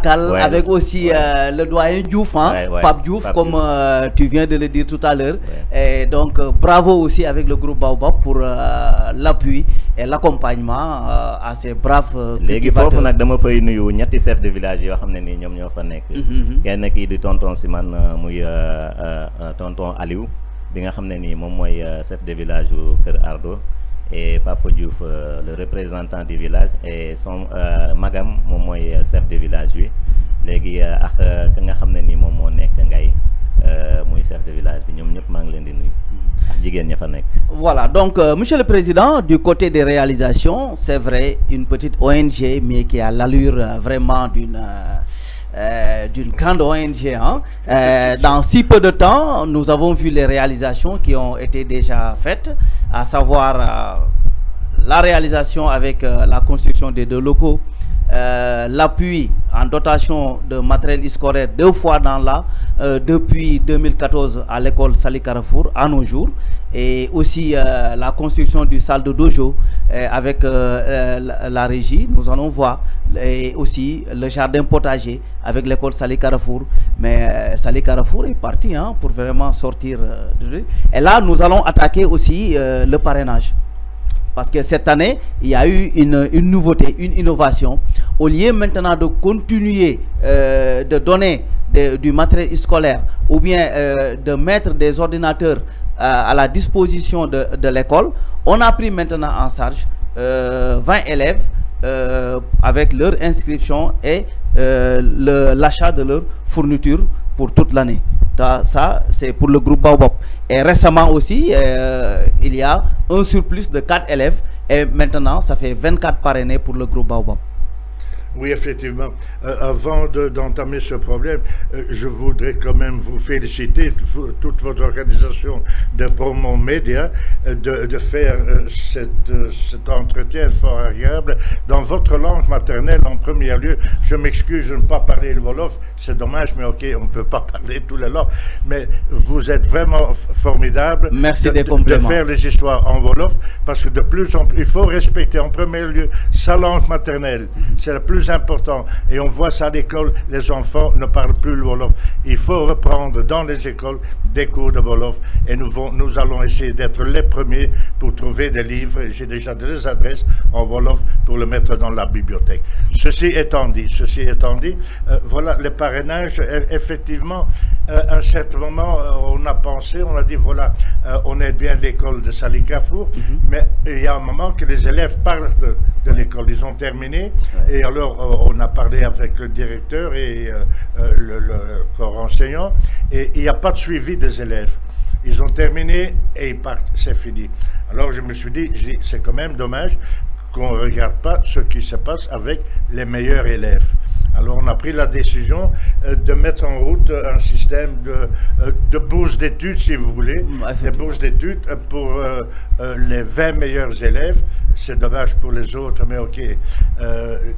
Sakal, avec aussi le doyen Diouf, hein, Pape Diouf, comme tu viens de le dire tout à l'heure. Et donc, bravo aussi avec le groupe Baobab pour l'appui et l'accompagnement à ces braves cultivateurs. Légui, dama fay nuyu ñetti chef de village yoo xam ne nii ñoom ñoo fa nekk. Kenn kii di tonton si man muy tonton Aliou bi nga xam ne nii moom mooy chef de village u Kër Ardo. Et Papa Diouf, le représentant du village, et son magam, mon chef de village, lui. Légui ak ka nga xamné ni mom mo nek ngay moy chef de village bi ñom ñep ma ngi leen di nuyu ak jigen ña fa nek. Voilà, donc monsieur le président, du côté des réalisations, c'est vrai une petite ONG mais qui a l'allure vraiment d'une grande ONG, hein. Dans si peu de temps, nous avons vu les réalisations qui ont été déjà faites, à savoir la réalisation avec la construction des 2 locaux, l'appui en dotation de matériel scolaire 2 fois dans l'an depuis 2014 à l'école Sali Carrefour à nos jours, et aussi la construction du salle de dojo avec la régie, nous allons voir, et aussi le jardin potager avec l'école Sali Carrefour. Mais Sali Carrefour est parti, hein, pour vraiment sortir et là nous allons attaquer aussi le parrainage. Parce que cette année, il y a eu une nouveauté, une innovation. Au lieu maintenant de continuer de donner du matériel scolaire ou bien de mettre des ordinateurs à la disposition de l'école, on a pris maintenant en charge 20 élèves avec leur inscription et l'achat de leur fourniture pour toute l'année. Ça, c'est pour le groupe Baobab. Et récemment aussi, il y a un surplus de 4 élèves. Et maintenant, ça fait 24 parrainés pour le groupe Baobab. Oui, effectivement. Avant d'entamer ce problème, je voudrais quand même vous féliciter, toute votre organisation de Promo Média, de faire cet entretien fort agréable dans votre langue maternelle en premier lieu. Je m'excuse de ne pas parler le Wolof, c'est dommage, mais ok, on ne peut pas parler tous les langues. Mais vous êtes vraiment formidable. Merci des compliments. De faire les histoires en Wolof, parce que de plus en plus, il faut respecter en premier lieu sa langue maternelle. C'est la plus important, et on voit ça à l'école, les enfants ne parlent plus le Wolof. Il faut reprendre dans les écoles des cours de Wolof, et nous allons essayer d'être les premiers pour trouver des livres. J'ai déjà des adresses en Wolof pour le mettre dans la bibliothèque. Ceci étant dit, voilà le parrainage. Effectivement, à un certain moment, on a pensé, on a dit voilà, on aide bien l'école de Sali Carrefour, mais il y a un moment que les élèves partent de l'école, ils ont terminé, et alors on a parlé avec le directeur et le corps enseignant, et il n'y a pas de suivi des élèves. Ils ont terminé et ils partent, c'est fini. Alors je me suis dit, c'est quand même dommage qu'on ne regarde pas ce qui se passe avec les meilleurs élèves. Alors on a pris la décision de mettre en route un système de bourse d'études, si vous voulez, des bourses d'études pour les 20 meilleurs élèves. C'est dommage pour les autres, mais ok,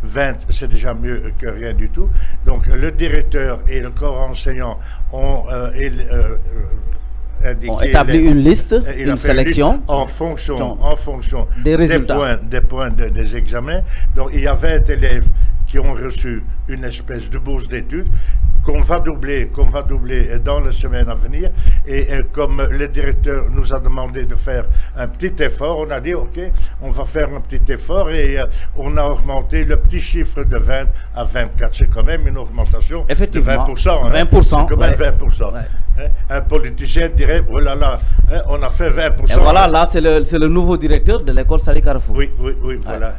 20 c'est déjà mieux que rien du tout. Donc le directeur et le corps enseignant ont établi une liste, une sélection en fonction des résultats, des points des examens. Donc il y a 20 élèves qui ont reçu une espèce de bourse d'études qu'on va doubler dans les semaines à venir. Et comme le directeur nous a demandé de faire un petit effort, on a dit ok, on va faire un petit effort, et on a augmenté le petit chiffre de 20 à 24. C'est quand même une augmentation de 20%. Hein. 20%. C'est quand même 20%. Ouais. Un politicien dirait, oh là là, hein, on a fait 20%. Et voilà, là c'est le nouveau directeur de l'école Sali Carrefour. Oui, voilà.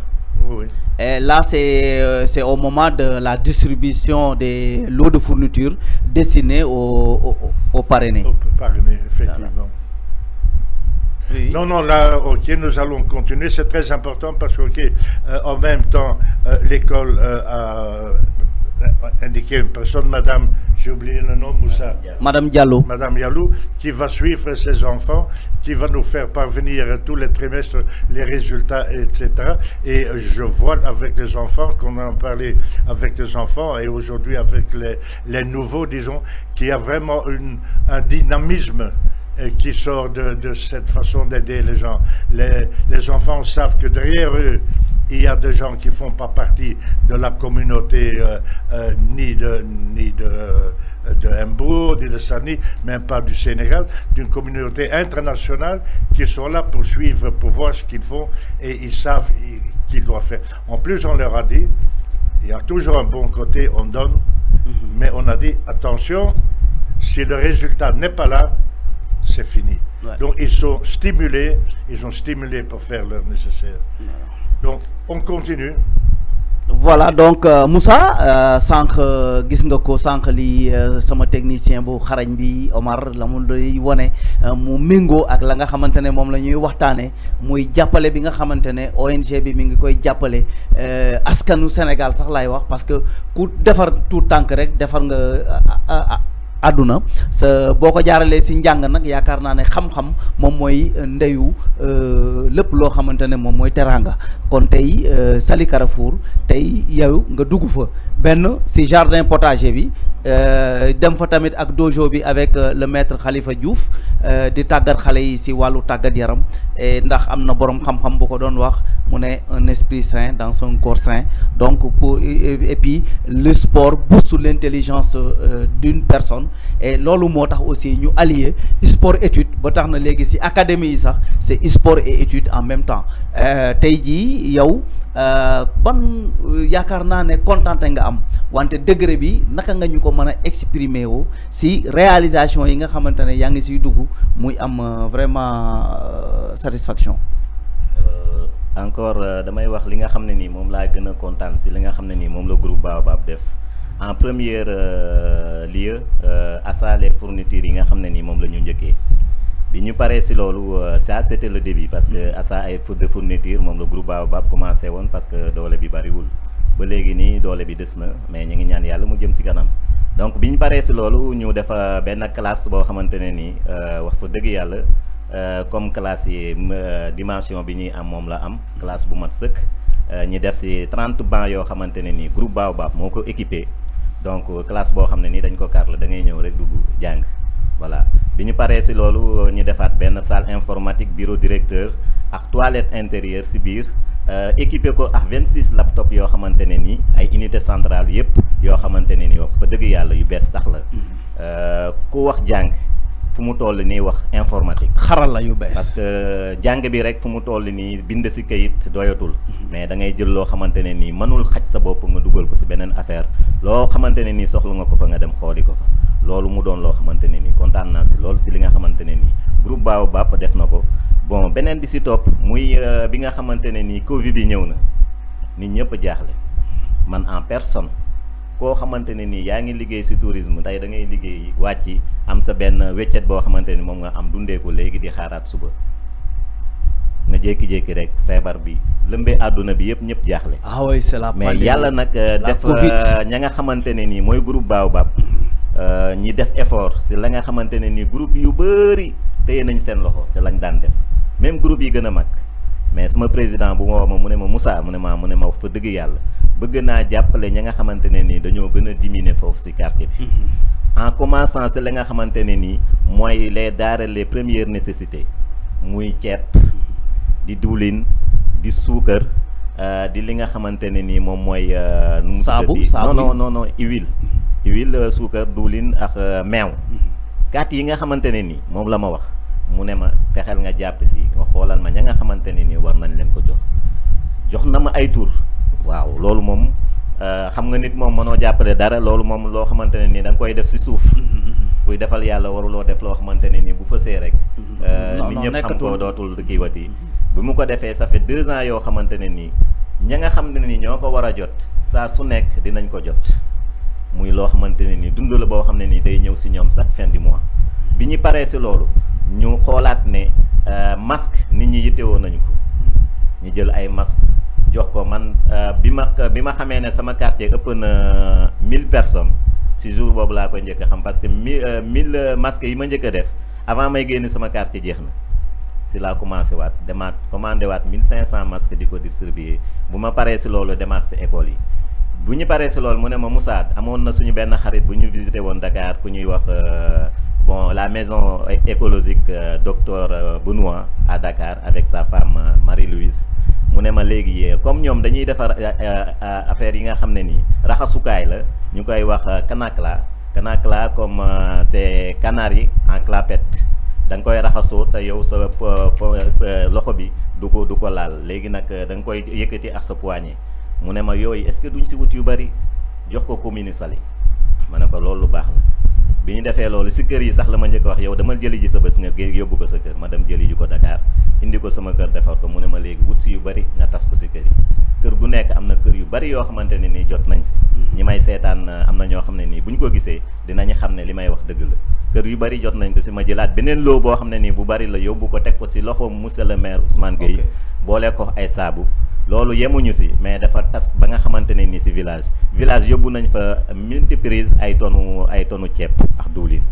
Oui. Et là, c'est au moment de la distribution des lots de fournitures destinés aux parrainés. Aux parrainés, effectivement. Voilà. Oui. Non, là, ok, nous allons continuer. C'est très important parce que, ok, en même temps, l'école a indiqué une personne, madame, j'ai oublié le nom, Moussa. Madame Diallo. Madame Diallo, qui va suivre ses enfants, qui va nous faire parvenir tous les trimestres les résultats, etc. Et je vois avec les enfants, qu'on a parlé avec les enfants, et aujourd'hui avec les nouveaux, disons, qu'il y a vraiment un dynamisme qui sort de cette façon d'aider les gens. Les enfants savent que derrière eux, il y a des gens qui ne font pas partie de la communauté ni de Mbour, ni de Sani, même pas du Sénégal, d'une communauté internationale qui sont là pour suivre, pour voir ce qu'ils font et ils savent qu'ils doivent faire. En plus, on leur a dit, il y a toujours un bon côté, on donne, mais on a dit, attention, si le résultat n'est pas là, c'est fini. Ouais. Donc ils sont stimulés pour faire leur nécessaire. Donc on continue. Voilà, donc Moussa sànq gis nga ko sànq li sama technicien bu xarañ bi Omar la mu doy wone mu méngoo ak la nga xamante ne moom la ñuy waxtaane muy jàppale bi nga xamante ne ONG bi mi ngi koy jàppale askanu Sénégal sax laay wax parce que ku defar tout tànk rek defar nga àdduna sa boo ko jaaralee si njàng nag yaakaar naa ne xam-xam moom mooy ndeyu lépp loo xamante ne moom mooy teraanga kon tey Saly Carrefour tey yow nga dugg fa benn si jardin potager bi dem fa tamit ak dojo bi avec le maître Khalifa Diouf di tàggat xale yi si wàllu tàggat yaram ndax am na borom xam-xam bu ko doon wax mu ne un esprit sain dans un corps sain donc pour et puis le sport booste l'intelligence d'une personne et loolu moo tax aussi ñu allier sport étude ba tax na léegi si académie yi sax c'est sport et étude en même temps tey jii yow ban yaakaar naa ne contenté nga am wante degré bi naka nga ñu ko mën a exprimer woo si réalisation yi nga xamante ne yaa ngi siy dugg muy am vraiment satisfaction. Encore damay wax li nga xam ne nii moom laa gën a kontaan si li nga xam ne nii moom la groupe Baobab def en première lieu achat les fournitures yi nga xam ne nii moom la ñu njëkkee bi ñu paree si loolu ça c'était le début parce que achat ay de fourniture moom la groupe Baobab commencé woon parce que doole bi bariwul ba léegi nii doole bi des na mais ñu ngi ñaan yàlla mu jëm si kanam donc bi ñu paree si loolu ñu def benn classe boo xamante ne nii wax fa dëgg yàlla comme classe yi dimension bi ñuy am moom la am classe bu mat sëkk ñi def si 30 bancs yoo xamante ne nii groupe Baobab moo ko équipé donc classe boo xam ne nii dañ ko kar la da ngay ñëw rek dugg jàng voilà bi ñu paree si loolu ñu defaat benn salle informatique bureau directeur ak toilette intérieure si biir équipé ko ak 26 laptop yoo xamante ne nii ay unité centrale yëpp yoo xamante ne nii wax ba dëgg yàlla yu bees tax la ku wax jàng fu mu toll nii wax informatique xarala yu bees parce que jàng bi rek fu mu toll nii bind si kayit doyatul mais da ngay jël loo xamante ne nii mënul xaj sa bopp nga dugal ko si beneen affaire loo xamante ne nii soxla nga ko fa nga dem xooli ko fa loolu mu doon loo xamante ne nii kontaan naa si loolu si li nga xamante ne nii groupe Baobab def na ko bon beneen bi si topp muy bi nga xamante ne nii Covid bi ñëw na nit ñëpp jaaxle man en personne koo xamante ne nii yaa ngi liggéey si tourisme tey da ngay liggéey wàcc am sa benn weccet boo xamante ni moom nga am dundee ko léegi di xaaraat suba nga jékki-jékki rek feebar bi lëmbee àdduna bi yëpp ñëpp jaaxle. ah oui c'est la mais yàlla nag def ña nga xamante ne nii mooy groupe Baobab ñi def effort si la nga xamante ne nii groupe yu bëri téye nañ seen loxo si lañ daan def même groupe yi gën a mag mais sama président bu ma wax ma mu ne ma Moussa mu ne ma wax fa dëgg yàlla. bëgg naa jàppale ña nga xamante ne nii dañoo gën a diminuer foofu ci quartier bi en commençant ci la nga xamante ne nii mooy les denrées les premières nécessités muy ceeb di diwlin di suukar di li nga xamante ne nii moom mooy saabu non huile suukar diwlin ak meew kat yi nga xamante ne nii moom la ma wax mu ne ma fexeel nga jàpp ci nga xoolal ma ña nga xamante ne nii war nañ leen ko jox na ma ay tur waaw loolu moom xam nga nit moom mënoo jàppale dara loolu moom loo xamante ne nii da nga koy def ci suuf buy defal yàlla waruloo def loo xamante ne nii bu fësee rek nit ñëpp xam ko dootul kiiwati bi mu ko defee ça fait 2 ans yoo xamante ne nii ña nga xam ne nii ñoo ko war a jot saa su nekk dinañ ko jot muy loo xamante ne nii dund la boo xam ne nii day ñëw ci ñoom chaque fin du mois bi ñu paree ci loolu ñu xoolaat ne masque nit ñi yittewoo nañu ko ñu jël ay masque jox ko man bi ma xamee ne sama quartier ëpp na 1000 personnes ci jour boobu laa koy njëkk a xam parce que 1000 masques yi ma njëkk a def avant may génn sama quartier jeex na ci laa commencé waat demaat commandé waat 1500 masques di ko distribuer bu ma paree ci loolu demaat ci école yi bu ñu paree ci loolu mu ne ma Moussa amoon na suñu benn xarit bu ñu visité woon Dakar ku ñuy wax bon la maison écologique docteur Benoît à Dakar avec sa femme Marie-Louise mu ne ma léegi comme ñoom dañuy defar affaire yi nga xam ne nii raxasukaay la ñu koy wax kanakla comme c'est canari en clapette da nga koy raxasoo te yow sa loxo bi du ko laal léegi nag da nga koy yëkkati ak sa poignet mu ne ma yooyu est-ce que duñ si wut yu bari jox ko commune Saly ma ne ko loolu lu baax la bi ñu defee loolu si kër yi sax la ma njëkk wax yow dama jëli ji sa bés nga yóbbu ko sa kër ma dem jëli ji ko Dakar indi ko sama kër defar ko mu ne ma léegi wut si yu bari nga tas ko si kër yi kër gu nekk am na kër yu bari yoo xamante ne nii jot nañ si ñi may seetaan am na ñoo xam ne nii bu ñu ko gisee dinañu xam ne li may wax dëgg la kër yu bari jot nañ ko si ma jëlaat beneen loo boo xam ne nii bu bari la yóbbu ko teg ko si loxoom monsieur le maire Ousmane Gueye boole ko ay saabu loolu yemuñu si mais dafa tas ba nga xamante ne nii si village yóbbu nañ fa multiprise ay tonu ceeb ak diwlin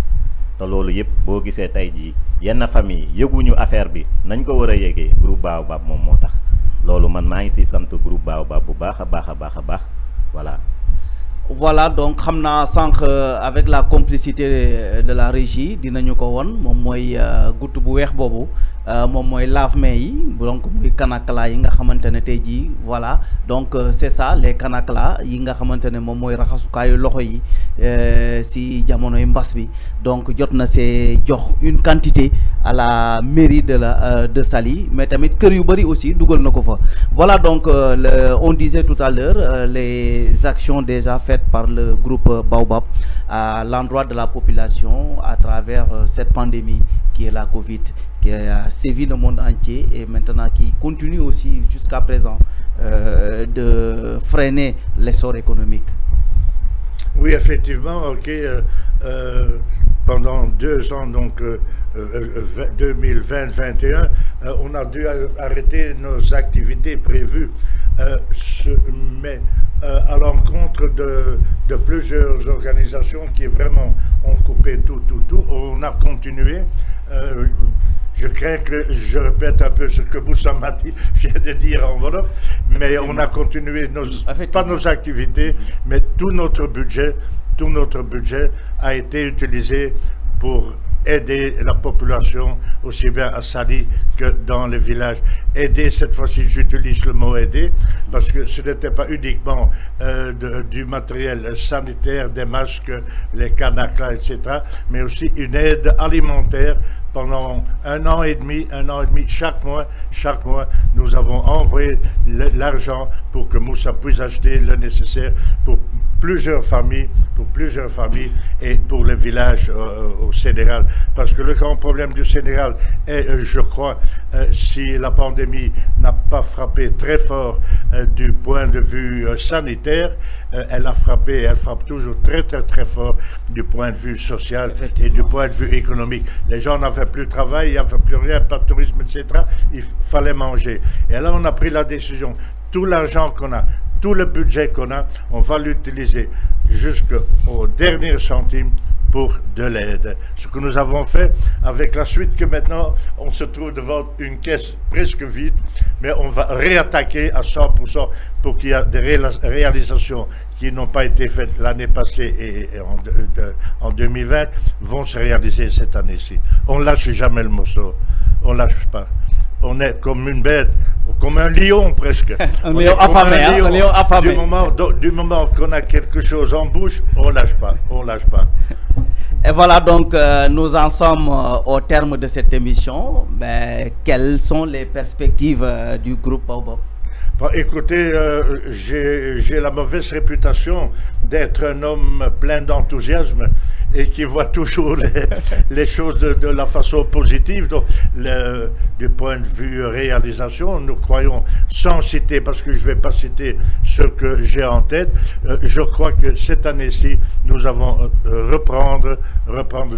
te loolu yëpp boo gisee tey jii yenn famille yëguñu affaire bi nañ ko war a yëgee groupe Baobab moom moo tax loolu man maa ngi siy sant groupe Baobab bu baax a baax voilà. Voilà, donc xamna sank avec la complicité de la régie dinañu ko won mom moy goutte bu weex bobu mom moy lave-mains yi donc muy kanakla yi nga xamantene tay ji voilà donc c'est ça les kanakla yi nga xamantene mom moy raxasukayu loxo yi si jamono yi mbass bi donc jotna c'est jox une quantité à la mairie de Saly mais tamit kër yu bari aussi dugal nako fa voilà donc on disait tout à l'heure les actions déjà faites par le groupe Baobab à l'endroit de la population à travers cette pandémie qui est la Covid, qui a sévi le monde entier et maintenant qui continue aussi jusqu'à présent de freiner l'essor économique. Oui, effectivement, ok. Pendant 2 ans, donc 2020-2021, on a dû arrêter nos activités prévues, mais à l'encontre de plusieurs organisations qui vraiment ont coupé tout. On a continué. Je crains que je répète un peu ce que Moussa Mati vient de dire en Wolof, mais on a continué, pas nos activités, mais tout notre budget a été utilisé pour aider la population, aussi bien à Saly que dans les villages. Aider, cette fois-ci, j'utilise le mot aider, parce que ce n'était pas uniquement du matériel sanitaire, des masques, les canaclas, etc., mais aussi une aide alimentaire. Pendant un an et demi, chaque mois, nous avons envoyé l'argent pour que Moussa puisse acheter le nécessaire pour plusieurs familles et pour les villages au Sénégal. Parce que le grand problème du Sénégal est, je crois, si la pandémie n'a pas frappé très fort du point de vue sanitaire, elle frappe toujours très fort du point de vue social et du point de vue économique. Les gens n'avaient plus de travail, il n'y avait plus rien, pas de tourisme, etc. Il fallait manger. Et là, on a pris la décision, tout l'argent qu'on a, tout le budget qu'on a, on va l'utiliser jusqu'au dernier centime pour de l'aide. Ce que nous avons fait, avec la suite que maintenant on se trouve devant une caisse presque vide, mais on va réattaquer à 100% pour qu'il y ait des réalisations qui n'ont pas été faites l'année passée et en 2020 vont se réaliser cette année-ci. On ne lâche jamais le morceau, on ne lâche pas. On est comme une bête, comme un lion presque. Un lion affamé, un lion affamé. Du moment qu'on a quelque chose en bouche, on lâche pas. Et voilà donc nous en sommes au terme de cette émission. Mais quelles sont les perspectives du groupe Baobab? Bon, écoutez, j'ai la mauvaise réputation d'être un homme plein d'enthousiasme et qui voit toujours les choses de la façon positive. Donc, du point de vue réalisation, nous croyons, sans citer, parce que je ne vais pas citer ce que j'ai en tête, je crois que cette année-ci, nous allons reprendre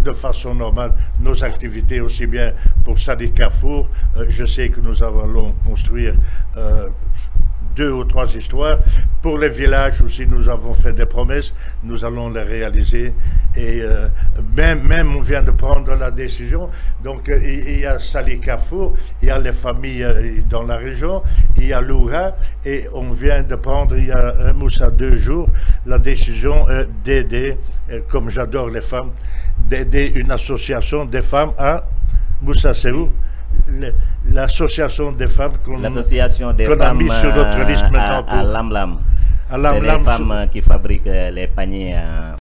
de façon normale nos activités, aussi bien pour Saly Carrefour. Je sais que nous allons construire 2 ou 3 histoires. Pour les villages aussi, nous avons fait des promesses, nous allons les réaliser. Et même on vient de prendre la décision. Donc il y a Saly Carrefour, il y a les familles dans la région, il y a Loura, et on vient de prendre il y a un Moussa 2 jours la décision d'aider, comme j'adore les femmes, d'aider une association des femmes à Moussa, c'est où? l'association des femmes qu'on a mis sur notre liste maintenant à Lamlam. C'est les femmes qui fabriquent les paniers